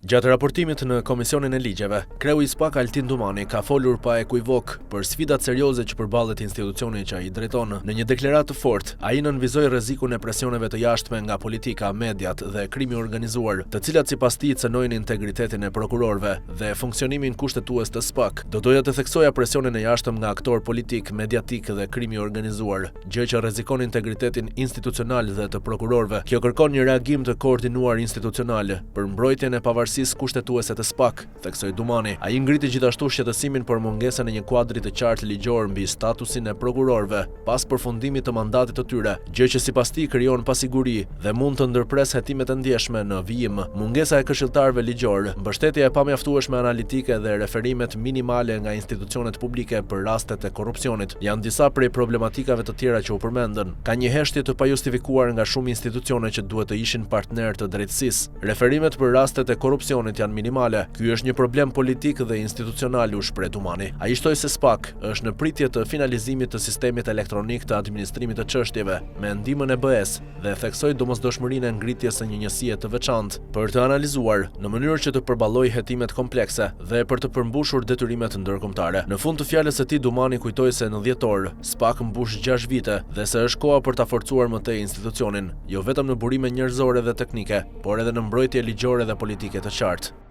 Gjatë raportimit në Komisionin e Ligjeve, kreu i SPAK Altin Dumani ka folur pa ekuivok për sfidat serioze që përballet institucioni që ai drejton. Në një deklaratë të fortë, ai nënvizoi rrezikun e presioneve të jashtme nga politika, mediat dhe krimi organizuar, të cilat sipas tij cënojnë integritetin e prokurorëve dhe funksionimin kushtetues të SPAK. Do doja të theksoja presionin e jashtëm nga aktor politik, mediatik dhe krimi organizuar, gjë që rrezikon integritetin institucional dhe të prokurorëve. Kjo kërkon një reagim të koordinuar institucional për mbrojtjen e pavarësisë kushtetuese të SPAK, theksoi Dumani. Ai ngriti gjithashtu shqetësimin për mungesën e një kuadri të qartë ligjor mbi statusin e prokurorëve pas përfundimit të mandatit të tyre, gjë që sipas tij krijon pasiguri dhe mund të ndërpresë hetimet e ndjeshme në vijim. Mungesa e këshilltarëve ligjor, mbështetja e pamjaftueshme analitike dhe referimet minimale nga institucionet publike për rastet e korrupsionit janë disa prej problematikave të tjera që u përmendën. Ka një heshtje të pajustifikuar nga shumë institucione që duhet të ishin partner të drejtësisë. Referimet për rastet e korrupsionit janë minimale. Ky është një problem politik dhe institucional, u shpreh Dumani. Ai shtoi se SPAK është në pritje të finalizimit të sistemit elektronik të administrimit të çështjeve me ndihmën e BE-s dhe theksoi domosdoshmërinë e ngritjes së një njësie të veçantë për të analizuar në mënyrë që të përballojë hetimet komplekse dhe për të përmbushur detyrimet ndërkombëtare. Në fund të fjalës së tij, Dumani kujtoi se në dhjetor SPAK mbush 6 vite dhe se është koha për ta forcuar më tej institucionin, jo vetëm në burime njerëzore dhe teknike, por edhe në mbrojtje ligjore dhe politike të qartë.